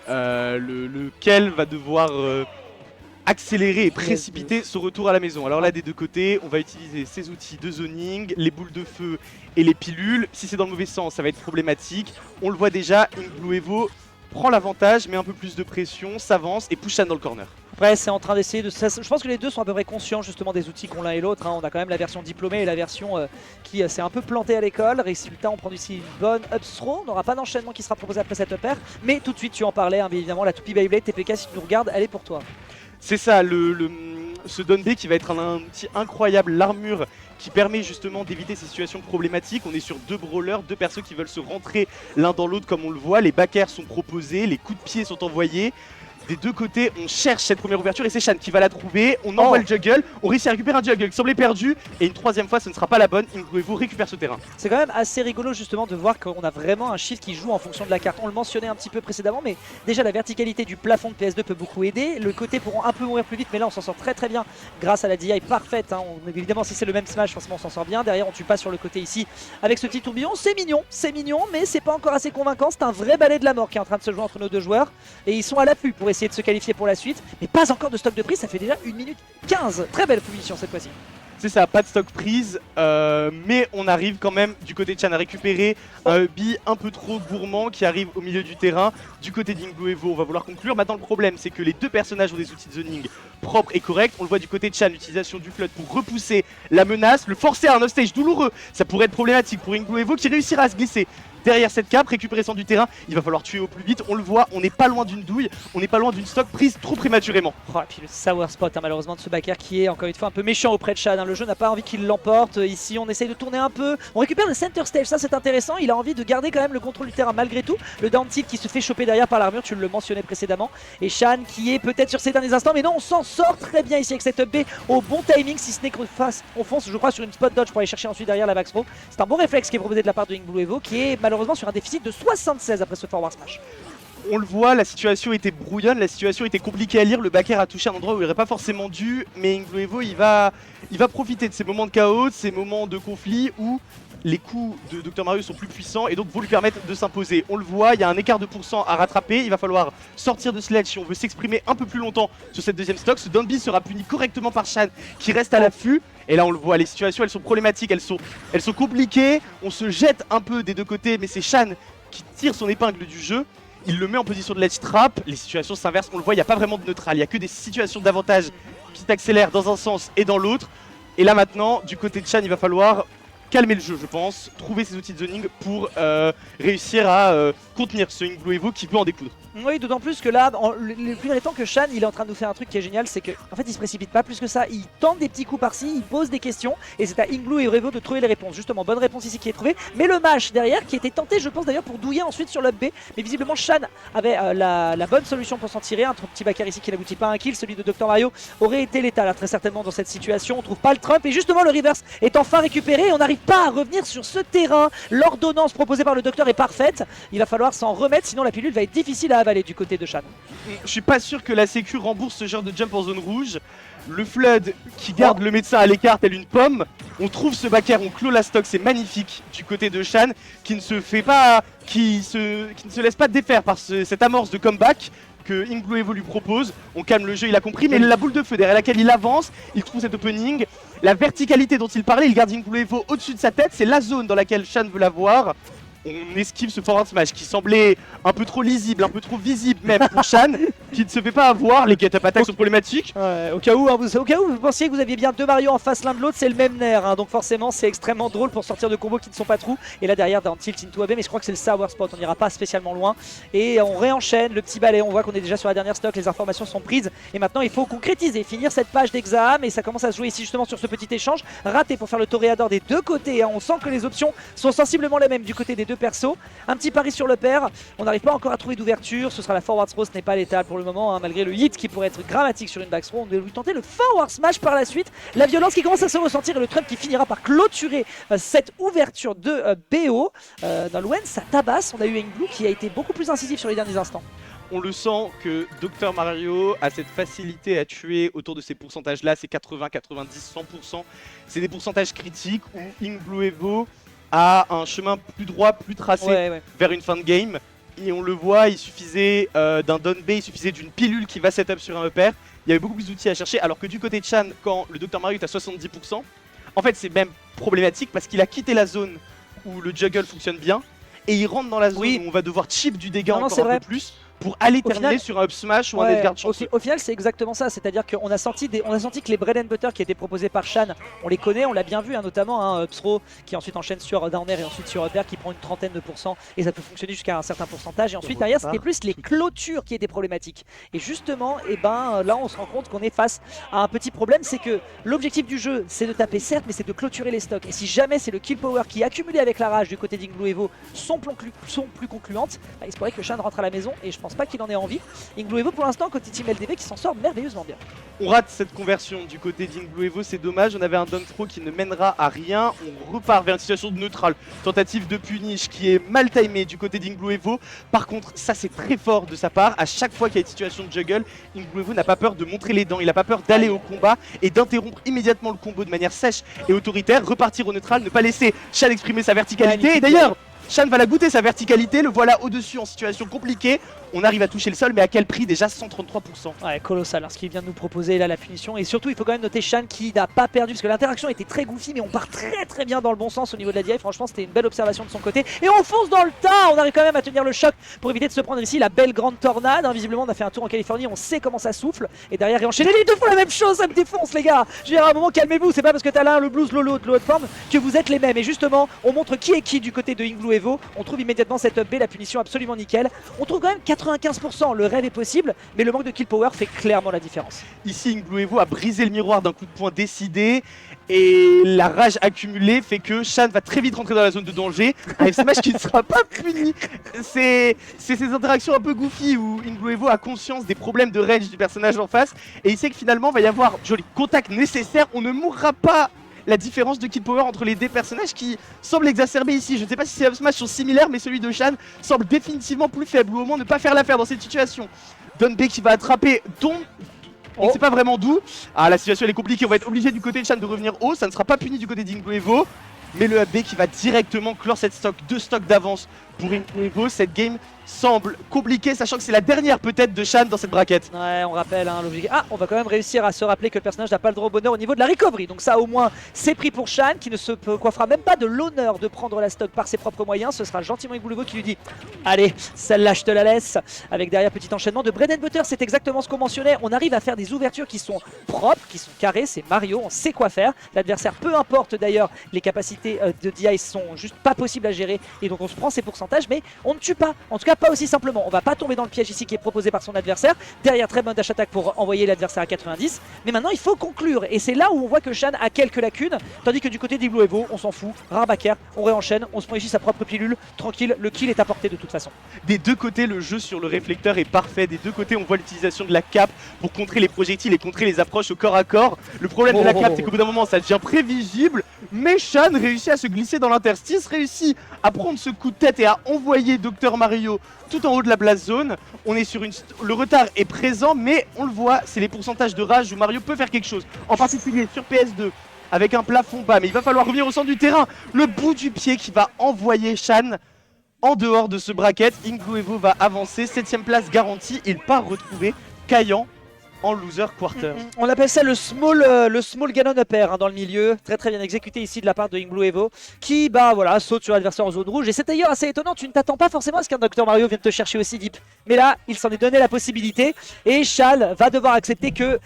lequel va devoir accélérer et précipiter son retour à la maison. Alors là, des deux côtés, on va utiliser ces outils de zoning, les boules de feu et les pilules. Si c'est dans le mauvais sens, ça va être problématique. On le voit déjà, Inkblue Evo prend l'avantage, met un peu plus de pression, s'avance et push Shan dans le corner. Après, c'est en train d'essayer de... Je pense que les deux sont à peu près conscients justement des outils qu'ont l'un et l'autre. On a quand même la version diplômée et la version qui s'est un peu plantée à l'école. Résultat, on prend ici une bonne up throw. On n'aura pas d'enchaînement qui sera proposé après cette up air. Mais tout de suite, tu en parlais, hein, bien évidemment, la toupie Beyblade, TPK, si tu nous regardes, elle est pour toi. C'est ça, ce Don B qui va être un outil incroyable, l'armure qui permet justement d'éviter ces situations problématiques. On est sur deux brawlers, deux persos qui veulent se rentrer l'un dans l'autre comme on le voit. Les backers sont proposés, les coups de pied sont envoyés. Des deux côtés, on cherche cette première ouverture et c'est Shan qui va la trouver. On envoie le juggle, on réussit à récupérer un juggle qui semblait perdu. Et une troisième fois, ce ne sera pas la bonne. Inkblue Evo récupère ce terrain. C'est quand même assez rigolo justement de voir qu'on a vraiment un shift qui joue en fonction de la carte. On le mentionnait un petit peu précédemment, mais déjà la verticalité du plafond de PS2 peut beaucoup aider. Le côté pourront un peu mourir plus vite, mais là on s'en sort très très bien grâce à la DI parfaite. Évidemment, si c'est le même smash, forcément on s'en sort bien. Derrière, on tue pas sur le côté ici avec ce petit tourbillon. C'est mignon, mais c'est pas encore assez convaincant. C'est un vrai balai de la mort qui est en train de se jouer entre nos deux joueurs. Et ils sont à l'affût pour essayer de se qualifier pour la suite, mais pas encore de stock de prise, ça fait déjà 1 minute 15. Très belle position cette fois-ci. C'est ça, pas de stock prise, mais on arrive quand même du côté de Shan à récupérer un Hubby un peu trop gourmand qui arrive au milieu du terrain. Du côté d'Inkblue Evo, on va vouloir conclure. Maintenant, le problème, c'est que les deux personnages ont des outils de zoning propres et corrects. On le voit du côté de Shan, l'utilisation du flood pour repousser la menace, le forcer à un off-stage douloureux. Ça pourrait être problématique pour Inkblue Evo qui réussira à se glisser derrière cette cape, récupérer son du terrain. Il va falloir tuer au plus vite, on le voit, on n'est pas loin d'une douille, on n'est pas loin d'une stock prise trop prématurément. Oh, et puis le sour spot malheureusement de ce backer qui est encore une fois un peu méchant auprès de Shan. Le jeu n'a pas envie qu'il l'emporte. Ici on essaye de tourner un peu, on récupère le center stage, ça c'est intéressant. Il a envie de garder quand même le contrôle du terrain malgré tout. Le down tilt qui se fait choper derrière par l'armure, tu le mentionnais précédemment. Et Shan qui est peut-être sur ces derniers instants, mais non, on s'en sort très bien ici avec cette up B au bon timing, si ce n'est qu'on fonce je crois sur une spot dodge pour aller chercher ensuite derrière la back throw. C'est un bon réflexe qui est proposé de la part de Inkblue Evo qui est malheureusement sur un déficit de 76 après ce forward smash. On le voit, la situation était brouillonne, la situation était compliquée à lire. Le backer a touché un endroit où il n'aurait pas forcément dû, mais Inkblue Evo il va profiter de ces moments de chaos, de ces moments de conflit où les coups de Dr Mario sont plus puissants et donc vont lui permettre de s'imposer. On le voit, il y a un écart de pourcent à rattraper, il va falloir sortir de Sledge si on veut s'exprimer un peu plus longtemps sur cette deuxième stock. Ce Downbeat sera puni correctement par Shan qui reste à l'affût. Et là on le voit, les situations elles sont problématiques, elles sont compliquées. On se jette un peu des deux côtés, mais c'est Shan qui tire son épingle du jeu. Il le met en position de ledge trap, les situations s'inversent, on le voit, il n'y a pas vraiment de neutral, il n'y a que des situations d'avantage qui s'accélèrent dans un sens et dans l'autre. Et là maintenant, du côté de Shan, il va falloir calmer le jeu je pense, trouver ses outils de zoning pour réussir à contenir ce Inkblue Evo qui peut en découdre. Oui, d'autant plus que là, le plus récent que Shan, il est en train de nous faire un truc qui est génial, c'est que en fait il se précipite pas plus que ça, il tente des petits coups par-ci, il pose des questions et c'est à Inkblue Evo de trouver les réponses. Justement, bonne réponse ici qui est trouvée, mais le mash derrière qui était tenté je pense d'ailleurs pour douiller ensuite sur l'up B, mais visiblement Shan avait la bonne solution pour s'en tirer. Un petit backer ici qui n'aboutit pas à un kill, celui de Dr Mario aurait été létal très certainement dans cette situation. On trouve pas le Trump et justement le reverse est enfin récupéré et on n'arrive pas à revenir sur ce terrain. L'ordonnance proposée par le docteur est parfaite, il va falloir s'en remettre sinon la pilule va être difficile à avaler du côté de Shan. Je suis pas sûr que la sécu rembourse ce genre de jump en zone rouge. Le flood qui garde le médecin à l'écart tel une pomme. On trouve ce backer, on clôt la stock, c'est magnifique du côté de Shan qui ne se fait pas, qui ne se laisse pas défaire par cette amorce de comeback que Inkblue Evo lui propose. On calme le jeu, il a compris, mais la boule de feu derrière laquelle il avance, il trouve cet opening. La verticalité dont il parlait, il garde Inkblue Evo au-dessus de sa tête, c'est la zone dans laquelle Shan veut la voir. On esquive ce forward smash qui semblait un peu trop lisible, un peu trop visible même pour Shan, qui ne se fait pas avoir. Les get-up attacks sont problématiques. Ouais, au cas où vous pensiez que vous aviez bien deux Mario en face l'un de l'autre, c'est le même nerf, donc forcément c'est extrêmement drôle pour sortir de combos qui ne sont pas trous. Et là derrière dans tilt into AB, mais je crois que c'est le sour spot, on n'ira pas spécialement loin. Et on réenchaîne le petit balai, on voit qu'on est déjà sur la dernière stock, les informations sont prises. Et maintenant il faut concrétiser, finir cette page d'examen. Et ça commence à se jouer ici justement sur ce petit échange. Raté pour faire le toréador des deux côtés, on sent que les options sont sensiblement les mêmes du côté des deux persos. Un petit pari sur le pair, on n'arrive pas encore à trouver d'ouverture, ce sera la forward throw, ce n'est pas létal pour le moment, malgré le hit qui pourrait être dramatique sur une back throw. On va lui tenter le forward smash par la suite, la violence qui commence à se ressentir et le Trump qui finira par clôturer cette ouverture de BO. Dans l'ON ça tabasse, on a eu Inkblue qui a été beaucoup plus incisif sur les derniers instants. On le sent que Dr Mario a cette facilité à tuer autour de ces pourcentages là, c'est 80, 90, 100%. C'est des pourcentages critiques où Inkblue Evo a un chemin plus droit, plus tracé vers une fin de game. et on le voit, il suffisait d'un down B, il suffisait d'une pilule qui va setup sur un upper. Il y avait beaucoup plus d'outils à chercher, alors que du côté de Shan, quand le Dr Mario est à 70%, en fait c'est même problématique parce qu'il a quitté la zone où le juggle fonctionne bien, et il rentre dans la zone où on va devoir chip du dégât encore un peu plus pour aller terminer sur un up smash ou un Edgard chanceux. Au final, c'est exactement ça. C'est-à-dire qu'on a senti que les bread and butter qui étaient proposés par Shan, on les connaît, on l'a bien vu, hein, notamment Upsro qui ensuite enchaîne sur down air et ensuite sur upper qui prend une trentaine de pourcents et ça peut fonctionner jusqu'à un certain pourcentage. Et ensuite derrière, c'était plus les clôtures qui étaient problématiques. Et justement, là, on se rend compte qu'on est face à un petit problème, c'est que l'objectif du jeu, c'est de taper certes, mais c'est de clôturer les stocks. Et si jamais c'est le kill power qui est accumulé avec la rage du côté d'Inglou Evo sont plus concluantes, bah, il se pourrait que Shan rentre à la maison et je pense pas qu'il en ait envie. Inglou Evo pour l'instant côté Team LDB qui s'en sort merveilleusement bien. On rate cette conversion du côté d'Inglou Evo, c'est dommage, on avait un down throw qui ne mènera à rien, on repart vers une situation de neutrale, tentative de punish qui est mal timée du côté d'Inglou Evo. Par contre ça c'est très fort de sa part, à chaque fois qu'il y a une situation de juggle, Inglou Evo n'a pas peur de montrer les dents, il n'a pas peur d'aller au combat et d'interrompre immédiatement le combo de manière sèche et autoritaire, repartir au neutral, ne pas laisser Shan exprimer sa verticalité. Et d'ailleurs Shan va la goûter sa verticalité, le voilà au-dessus en situation compliquée. On arrive à toucher le sol, mais à quel prix? Déjà 133%. Ouais, colossal, hein, ce qu'il vient de nous proposer là, la punition. Et surtout, il faut quand même noter Shan qui n'a pas perdu, parce que l'interaction était très goofy, mais on part très bien dans le bon sens au niveau de la DI. Franchement, c'était une belle observation de son côté. Et on fonce dans le tas. On arrive quand même à tenir le choc pour éviter de se prendre ici la belle grande tornade. Hein, visiblement, on a fait un tour en Californie, on sait comment ça souffle. Et derrière, réenchaîner, les deux font la même chose, ça me défonce, les gars. Je veux dire, à un moment, calmez-vous. C'est pas parce que t'as l'un, le blues, l'autre, de l'autre forme, que vous êtes les mêmes. Et justement, on montre qui est qui du côté de Inglou Evo. On trouve immédiatement cette up B, la punition absolument nickel. On trouve quand même 95%. Le rêve est possible, mais le manque de kill power fait clairement la différence. Ici, Inglou Evo a brisé le miroir d'un coup de poing décidé et la rage accumulée fait que Shan va très vite rentrer dans la zone de danger. Un F-Smash qui ne sera pas puni. C'est ces interactions un peu goofy où Inglou Evo a conscience des problèmes de range du personnage en face et il sait que finalement il va y avoir joli contact nécessaire. On ne mourra pas. La différence de kill power entre les deux personnages qui semble exacerbée ici. Je ne sais pas si ces up smash sont similaires, mais celui de Shan semble définitivement plus faible, ou au moins ne pas faire l'affaire dans cette situation. Don B qui va attraper on ne sait pas vraiment d'où. Ah, la situation elle est compliquée, on va être obligé du côté de Shan de revenir haut, ça ne sera pas puni du côté d'Inglou Evo. Mais le AB qui va directement clore cette stock, 2 stocks d'avance pour Inglou Evo. Cette game semble compliquée, sachant que c'est la dernière peut-être de Shan dans cette braquette. Ouais, on rappelle hein, l'objectif. Ah, on va quand même réussir à se rappeler que le personnage n'a pas le droit au bonheur au niveau de la recovery. Donc ça au moins c'est pris pour Shan qui ne se coiffera même pas de l'honneur de prendre la stock par ses propres moyens. Ce sera gentiment Inglou Evo qui lui dit allez, celle-là je te la laisse. Avec derrière petit enchaînement de bread and butter, c'est exactement ce qu'on mentionnait. On arrive à faire des ouvertures qui sont propres, qui sont carrées, c'est Mario, on sait quoi faire. L'adversaire, peu importe d'ailleurs, les capacités de DI sont juste pas possibles à gérer. Et donc on se prend ses pourcentages, mais on ne tue pas. En tout cas pas aussi simplement. On va pas tomber dans le piège ici qui est proposé par son adversaire. Derrière, très bonne dash attack pour envoyer l'adversaire à 90. Mais maintenant, il faut conclure. Et c'est là où on voit que Shan a quelques lacunes. Tandis que du côté d'Inglou Evo, on s'en fout. Rarbacker, on réenchaîne. On se prend ici sa propre pilule. Tranquille, le kill est à portée de toute façon. Des deux côtés, le jeu sur le réflecteur est parfait. Des deux côtés, on voit l'utilisation de la cape pour contrer les projectiles et contrer les approches au corps à corps. Le problème de la cape, c'est qu'au bout d'un moment, ça devient prévisible. Mais Shan réussit à se glisser dans l'interstice, réussit à prendre ce coup de tête et à envoyer Dr Mario tout en haut de la blast zone. On est sur le retard est présent, mais on le voit, c'est les pourcentages de rage où Mario peut faire quelque chose. En particulier sur PS2, avec un plafond bas, mais il va falloir revenir au centre du terrain. Le bout du pied qui va envoyer Shan en dehors de ce bracket. Inglou Evo va avancer, 7ème place garantie. Il part retrouver Kayan en loser quarter. On appelle ça le small ganon upper hein, dans le milieu, très bien exécuté ici de la part de Inglou Evo qui voilà, saute sur l'adversaire en zone rouge et c'est d'ailleurs assez étonnant, tu ne t'attends pas forcément à ce qu'un Dr Mario vienne te chercher aussi deep, mais là il s'en est donné la possibilité et Shal va devoir accepter que